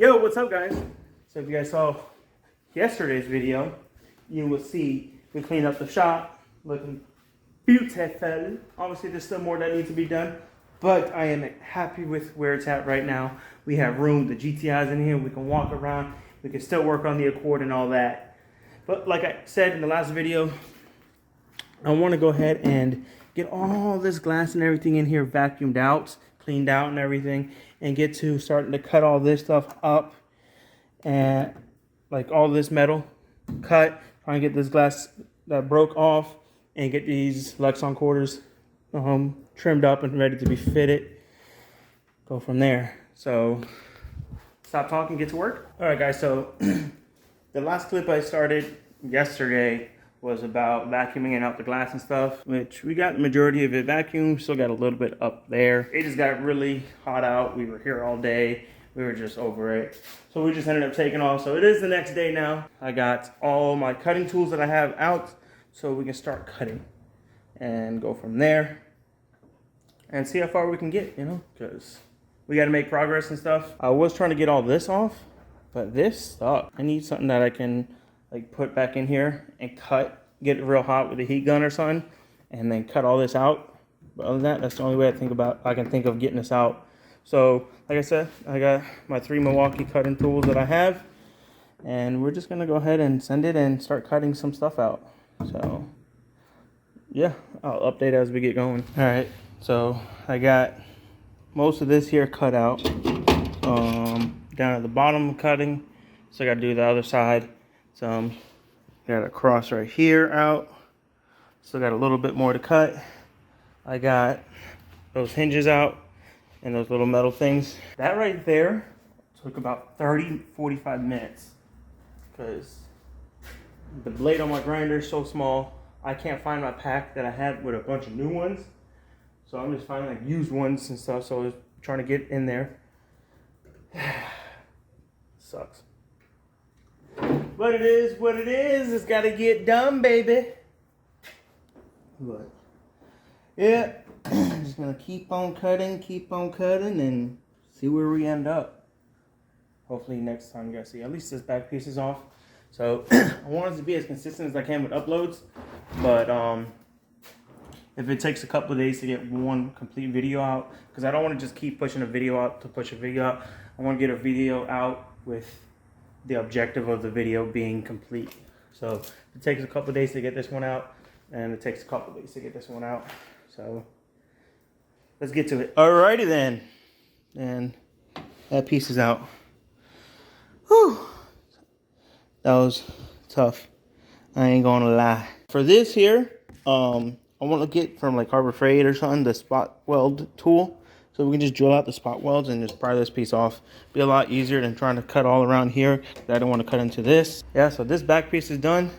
Yo, what's up guys? So if you guys saw yesterday's video, you will see we cleaned up the shop, looking beautiful. Obviously there's still more that needs to be done, but I am happy with where it's at right now. We have room, the GTI's in here, we can walk around, we can still work on the Accord and all that. But like I said in the last video, I want to go ahead and get all this glass and everything in here vacuumed out, cleaned out and everything, and get to starting to cut all this stuff up, and like all this metal cut, trying to get this glass that broke off and get these Lexan quarters trimmed up and ready to be fitted. Go from there. So stop talking, get to work. All right guys, so the last clip I started yesterday was about vacuuming out the glass and stuff, which we got the majority of it vacuumed, still got a little bit up there. It just got really hot out. We were here all day. We were just over it. So we just ended up taking off. So it is the next day now. I got all my cutting tools that I have out so we can start cutting and go from there and see how far we can get, you know, because we got to make progress and stuff. I was trying to get all this off, but this sucks. I need something that I can like put back in here and cut, get it real hot with a heat gun or something, and then cut all this out. But other than that, that's the only way I can think of getting this out. So like I said, I got my 3 Milwaukee cutting tools that I have, and we're just gonna go ahead and send it and start cutting some stuff out. So yeah, I'll update as we get going. All right, so I got most of this here cut out, down at the bottom cutting, so I gotta do the other side. So got a cross right here out, still got a little bit more to cut. I got those hinges out and those little metal things. That right there took about 30-45 minutes because the blade on my grinder is so small. I can't find my pack that I had with a bunch of new ones, so I'm just finding like used ones and stuff. So I was trying to get in there. Sucks. But it is what it is. It's got to get done, baby. But yeah, I'm just going to keep on cutting, and see where we end up. Hopefully next time you guys see at least this back piece is off. So I want it to be as consistent as I can with uploads. But if it takes a couple of days to get one complete video out, because I don't want to just keep pushing a video out to push a video out. I want to get a video out with the objective of the video being complete. So it takes a couple of days to get this one out, and it takes a couple of days to get this one out. So let's get to it. Alrighty then. And that piece is out. Whew. That was tough. I ain't gonna lie. For this here, I want to get from like Harbor Freight or something, the spot weld tool. So we can just drill out the spot welds and just pry this piece off. Be a lot easier than trying to cut all around here. I don't want to cut into this. Yeah, so this back piece is done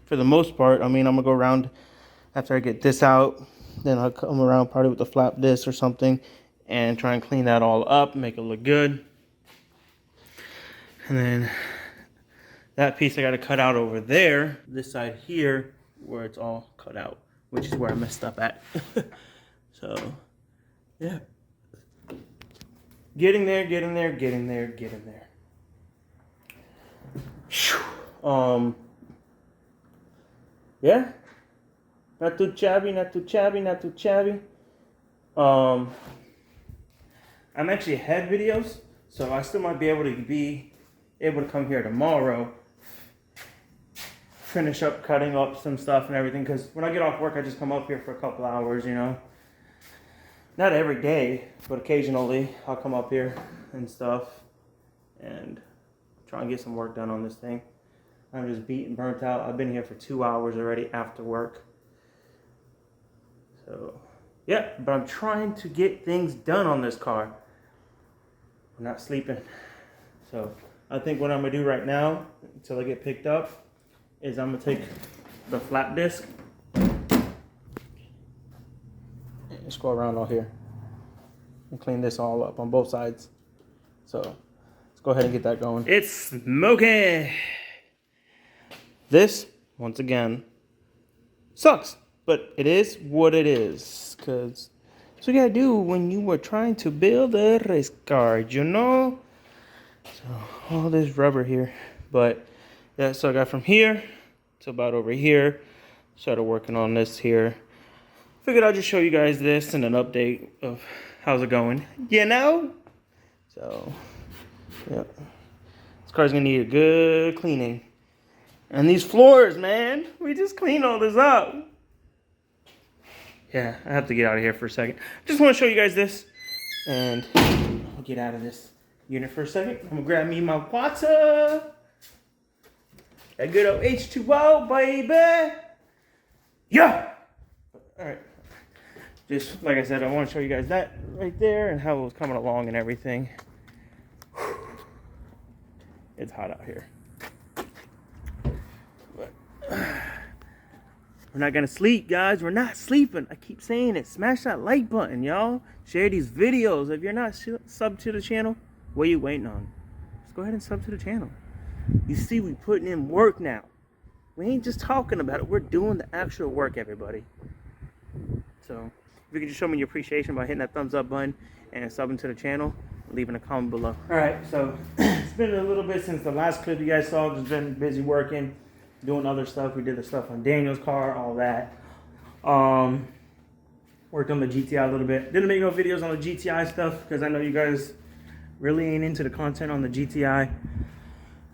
for the most part. I mean, I'm gonna go around after I get this out. Then I'll come around probably with the flap disc or something and try and clean that all up, make it look good. And then that piece I got to cut out over there. This side here where it's all cut out, which is where I messed up at. So yeah. Getting there. Yeah. Not too shabby. I'm actually ahead videos, so I still might be able to come here tomorrow, finish up cutting up some stuff and everything, because when I get off work, I just come up here for a couple hours, you know. Not every day, but occasionally I'll come up here and stuff and try and get some work done on this thing. I'm just beat and burnt out. I've been here for 2 hours already after work. So, yeah, but I'm trying to get things done on this car. I'm not sleeping. So, I think what I'm going to do right now, until I get picked up, is I'm going to take the flap disc. Just go around all here and clean this all up on both sides. So let's go ahead and get that going. It's smoking. This, once again, sucks, but it is what it is. Because that's what you gotta do when you were trying to build a race car, you know? So all this rubber here, but yeah, so I got from here to about over here. Started working on this here. Figured I'll just show you guys this and an update of how's it going, you know? So, yeah. This car's gonna need a good cleaning. And these floors, man, we just cleaned all this up. Yeah, I have to get out of here for a second. Just want to show you guys this. And I'll get out of this unit for a second. I'm gonna grab me my water. That good old H2O, baby. Yeah. All right. Just like I said, I want to show you guys that right there and how it was coming along and everything. It's hot out here. But we're not gonna sleep, guys. We're not sleeping. I keep saying it. Smash that like button, y'all. Share these videos. If you're not subbed to the channel, what are you waiting on? Just go ahead and sub to the channel. You see, we putting in work now. We ain't just talking about it. We're doing the actual work, everybody. So if you could just show me your appreciation by hitting that thumbs up button and subbing to the channel, leaving a comment below. All right, so it's been a little bit since the last clip you guys saw. Just been busy working, doing other stuff. We did the stuff on Daniel's car, all that. Worked on the GTI a little bit. Didn't make no videos on the GTI stuff because I know you guys really ain't into the content on the GTI.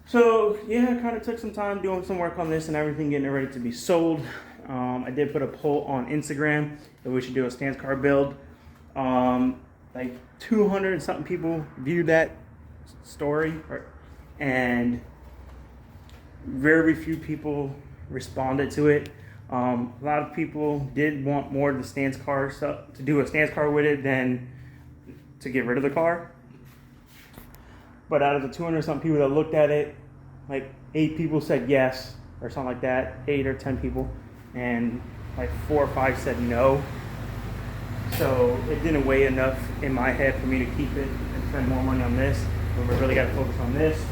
So yeah, I kind of took some time doing some work on this and everything, getting it ready to be sold. I did put a poll on Instagram that we should do a stance car build. Like 200 and something people viewed that story, and very few people responded to it. A lot of people did want more of the stance car stuff, to do a stance car with it than to get rid of the car. But out of the 200 something people that looked at it, like 8 people said yes, or something like that, 8 or 10 people, and like 4 or 5 said no. So it didn't weigh enough in my head for me to keep it and spend more money on this. But we really got to focus on this.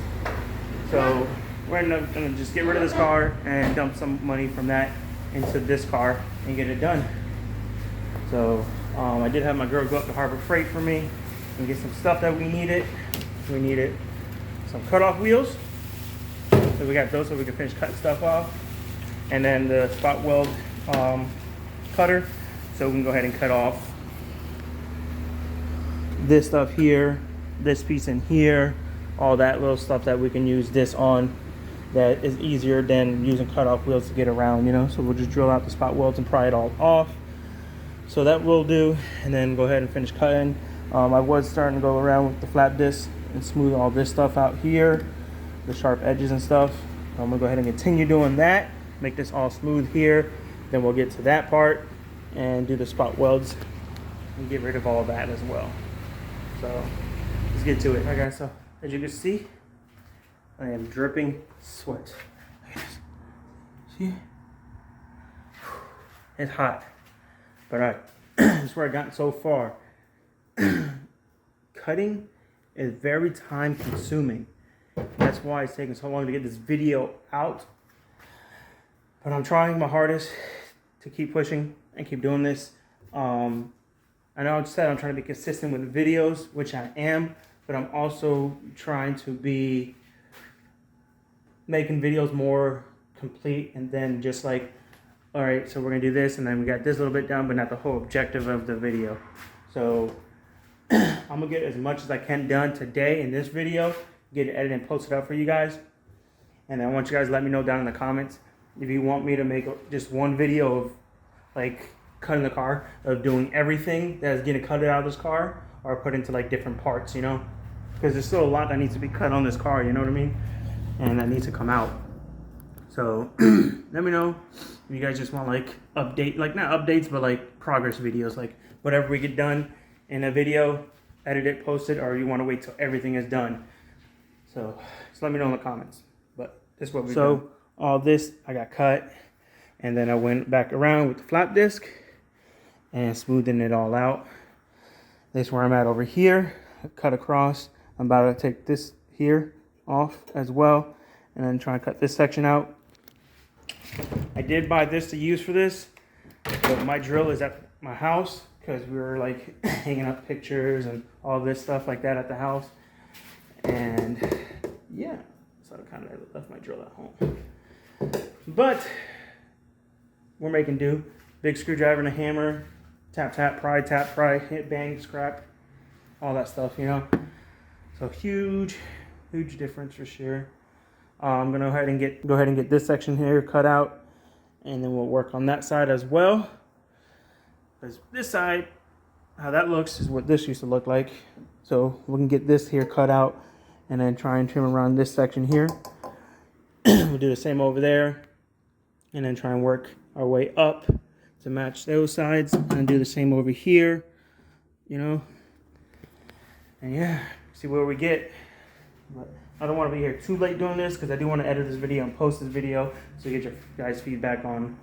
So we're gonna just get rid of this car and dump some money from that into this car and get it done. So I did have my girl go up to Harbor Freight for me and get some stuff that we needed. We needed some cutoff wheels. So we got those so we can finish cutting stuff off. And then the spot weld cutter, so we can go ahead and cut off this stuff here, this piece in here, all that little stuff that we can use this on that is easier than using cutoff wheels to get around, you know. So we'll just drill out the spot welds and pry it all off. So that will do, and then go ahead and finish cutting. I was starting to go around with the flat disc and smooth all this stuff out here, the sharp edges and stuff. I'm gonna go ahead and continue doing that, make this all smooth here. Then we'll get to that part and do the spot welds and get rid of all that as well. So let's get to it. All right, guys, so as you can see, I am dripping sweat. See? It's hot. But all right, this is where I've gotten so far. Cutting is very time consuming. That's why it's taking so long to get this video out. But I'm trying my hardest to keep pushing and keep doing this. I know I said I'm trying to be consistent with the videos, which I am, but I'm also trying to be making videos more complete, and then just like, all right, so we're gonna do this, and then we got this little bit done, but not the whole objective of the video. So I'm gonna get as much as I can done today in this video, get it edited and posted up for you guys. And I want you guys to let me know down in the comments if you want me to make just one video of like cutting the car, of doing everything that's getting cut out of this car, or put into like different parts, you know, because there's still a lot that needs to be cut on this car, you know what I mean, and that needs to come out. So let me know if you guys just want like like not updates, but like progress videos, like whatever we get done in a video, edit it, post it, or you want to wait till everything is done. So just let me know in the comments. But this is what we do. All this I got cut, and then I went back around with the flap disc and smoothing it all out. This is where I'm at over here. I cut across. I'm about to take this here off as well, and then try and cut this section out. I did buy this to use for this, but my drill is at my house because we were like hanging up pictures and all this stuff like that at the house. And yeah, so I kind of left my drill at home. But we're making do. Big screwdriver and a hammer. Tap, tap, pry, hit, bang, scrap. All that stuff, you know. So huge difference for sure. I'm gonna go ahead and get this section here cut out, and then we'll work on that side as well. Because this side, how that looks is what this used to look like. So we can get this here cut out, and then try and trim around this section here. We'll do the same over there, and then try and work our way up to match those sides, and do the same over here, you know. And yeah, see where we get. But I don't want to be here too late doing this, because I do want to edit this video and post this video, so you get your guys' feedback on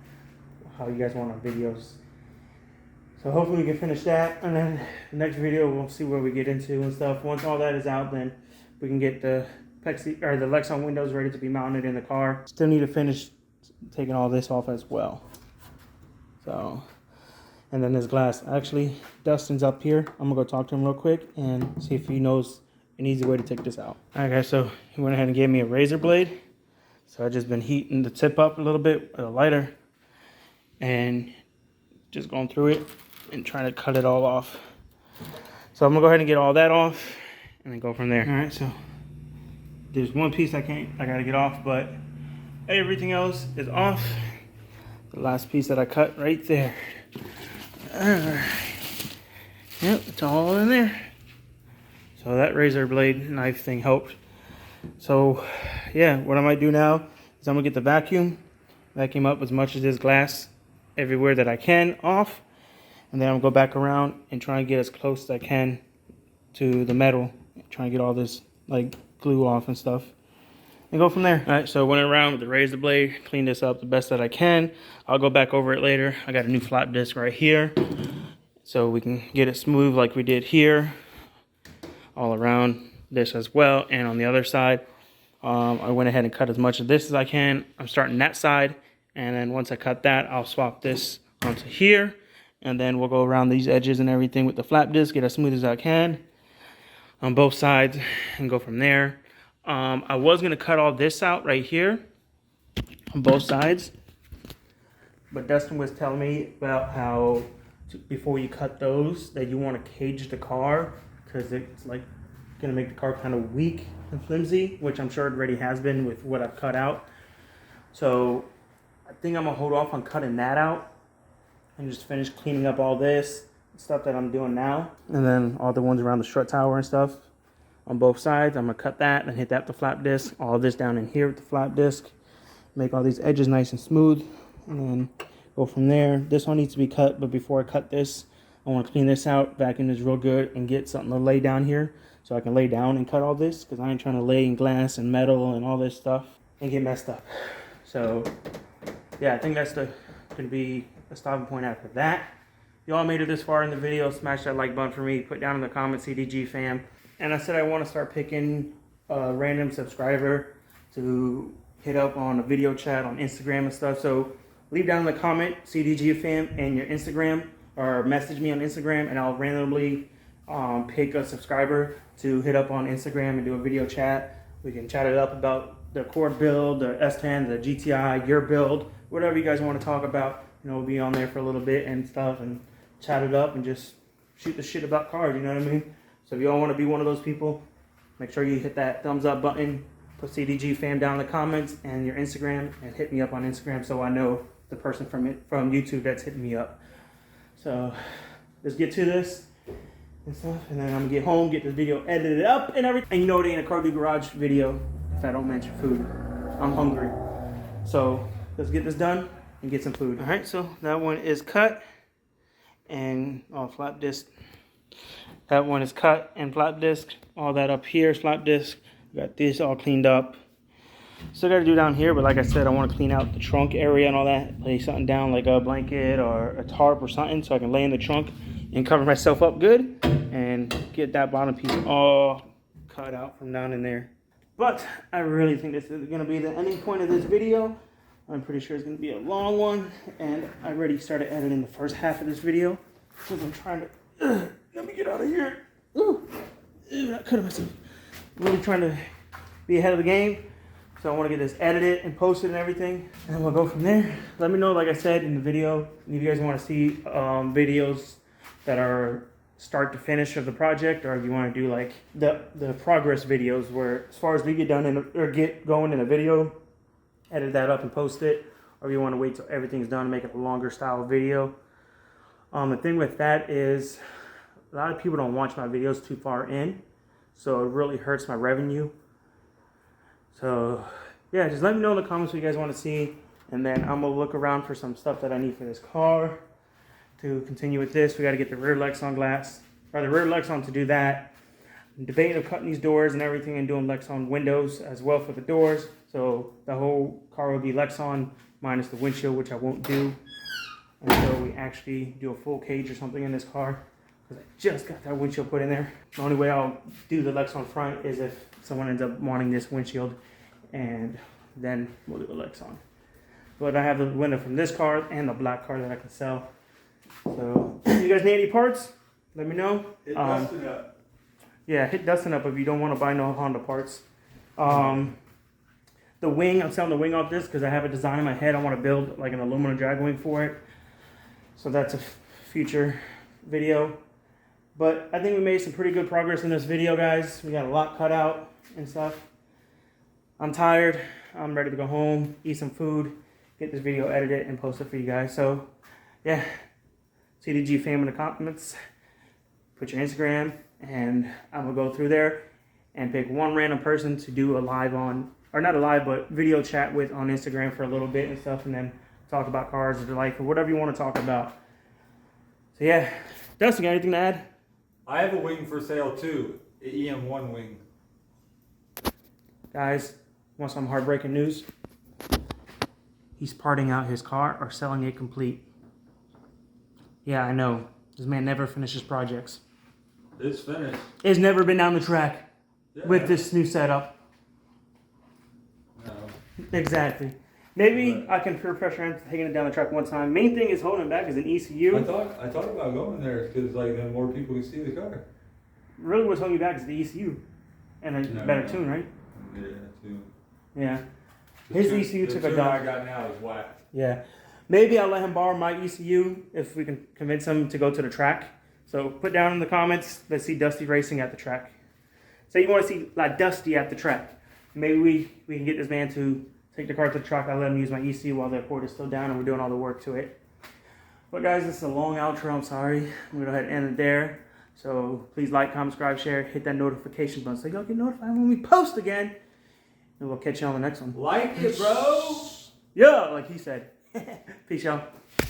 how you guys want our videos. So hopefully we can finish that, and then the next video we'll see where we get into and stuff. Once all that is out, then we can get the Lexan windows ready to be mounted in the car. Still need to finish taking all this off as well. So, and then this glass. Actually, Dustin's up here. I'm gonna go talk to him real quick and see if he knows an easy way to take this out. All right, guys. So he went ahead and gave me a razor blade. So I just been heating the tip up a little bit with a lighter, and just going through it and trying to cut it all off. So I'm gonna go ahead and get all that off, and then go from there. All right. So there's one piece I gotta get off, but everything else is off. The last piece that I cut right there. Alright. Yep, it's all in there. So that razor blade knife thing helped. So yeah, what I might do now is I'm gonna get the vacuum up as much of this glass everywhere that I can off, and then I'm gonna go back around and try and get as close as I can to the metal, try and get all this like glue off and stuff, and go from there. All right, so I went around with the razor blade, cleaned this up the best that I can. I'll go back over it later. I got a new flap disc right here, so we can get it smooth like we did here, all around this as well, and on the other side. I went ahead and cut as much of this as I can. I'm starting that side, and then once I cut that, I'll swap this onto here, and then we'll go around these edges and everything with the flap disc, get as smooth as I can on both sides, and go from there. I was gonna cut all this out right here on both sides, but Dustin was telling me about how before you cut those, that you want to cage the car, because it's like gonna make the car kind of weak and flimsy, which I'm sure it already has been with what I've cut out. So I think I'm gonna hold off on cutting that out and just finish cleaning up all this stuff that I'm doing now, and then all the ones around the strut tower and stuff on both sides. I'm gonna cut that and hit that with the flap disc. All this down in here with the flap disc, make all these edges nice and smooth, and then go from there. This one needs to be cut, but before I cut this, I want to clean this out, vacuum this real good, and get something to lay down here so I can lay down and cut all this, because I ain't trying to lay in glass and metal and all this stuff and get messed up. So yeah, I think that's gonna be a stopping point after that. Y'all made it this far in the video, smash that like button for me, put down in the comments CDG fam. And I said I want to start picking a random subscriber to hit up on a video chat on Instagram and stuff. So leave down in the comment CDG fam and your Instagram, or message me on Instagram, and I'll randomly pick a subscriber to hit up on Instagram and do a video chat. We can chat it up about the Accord build, the S10, the GTI, your build, whatever you guys want to talk about. You know, we'll be on there for a little bit and stuff, and chat it up and just shoot the shit about cars, you know what I mean? So if y'all want to be one of those people, make sure you hit that thumbs up button, put CDG fam down in the comments and your Instagram, and hit me up on Instagram so I know the person from YouTube that's hitting me up. So let's get to this and stuff, and then I'm gonna get home, get this video edited up and everything. And you know it ain't a Car Dude Garage video if I don't mention food. I'm hungry. So let's get this done and get some food. All right, so that one is cut and flap disc. That one is cut and flap disc. All that up here is flap disc. Got this all cleaned up. Still got to do down here, but like I said, I want to clean out the trunk area and all that. Lay something down like a blanket or a tarp or something, so I can lay in the trunk and cover myself up good and get that bottom piece all cut out from down in there. But I really think this is going to be the ending point of this video. I'm pretty sure it's going to be a long one, and I already started editing the first half of this video because I'm trying to let me get out of here. Ooh, I cut myself. really trying to be ahead of the game. So I want to get this edited and posted and everything, and we'll go from there. Let me know, like I said in the video, if you guys want to see videos that are start to finish of the project, or if you want to do like the progress videos where as far as we get done or get going in a video, edit that up and post it, or if you want to wait till everything's done and make it a longer style video. The thing with that is a lot of people don't watch my videos too far in, so it really hurts my revenue. So yeah, just let me know in the comments what you guys want to see, and then I'm gonna look around for some stuff that I need for this car to continue with this. We got to get the rear Lexan glass, or the rear Lexan to do that. I'm debating of cutting these doors and everything and doing Lexan windows as well for the doors. So the whole car will be Lexan minus the windshield, which I won't do until we actually do a full cage or something in this car, because I just got that windshield put in there. The only way I'll do the Lexan front is if someone ends up wanting this windshield, and then we'll do the Lexan. But I have the window from this car and the black car that I can sell. So if you guys need any parts, let me know. Hit Dustin up. Yeah, hit Dustin up if you don't want to buy no Honda parts. The wing, I'm selling the wing off this because I have a design in my head. I want to build like an aluminum drag wing for it. So that's a future video. But I think we made some pretty good progress in this video, guys. We got a lot cut out and stuff. I'm tired. I'm ready to go home, eat some food, get this video edited, and post it for you guys. So, yeah. CDG fam in the comments. Put your Instagram, and I'm going to go through there and pick one random person to do a live on, or not a live, but video chat with on Instagram for a little bit and stuff, and then talk about cars or life or whatever you want to talk about. So, yeah. Dustin, got anything to add? I have a wing for sale too, an EM1 wing. Guys, want some heartbreaking news? He's parting out his car or selling it complete. Yeah, I know. This man never finishes projects. It's finished. It's never been down the track with this new setup. No. Exactly. Maybe I can peer pressure him taking it down the track one time. Main thing is holding him back is an ECU. I thought about going there because like then more people can see the car. Really, what's holding you back is the ECU and a better tune, right? Yeah, tune. Yeah. His ECU took a dump. The tune I got now is whack. Yeah. Maybe I'll let him borrow my ECU if we can convince him to go to the track. So put down in the comments, let's see Dusty racing at the track. Say you want to see like Dusty at the track. Maybe we can get this man to take the car to the track. I'll let him use my ECU while the port is still down and we're doing all the work to it. But guys, this is a long outro. I'm sorry. I'm going to go ahead and end it there. So please like, comment, subscribe, share, hit that notification button so y'all get notified when we post again. And we'll catch you on the next one. Like it, bro. Yeah, like he said. Peace, y'all.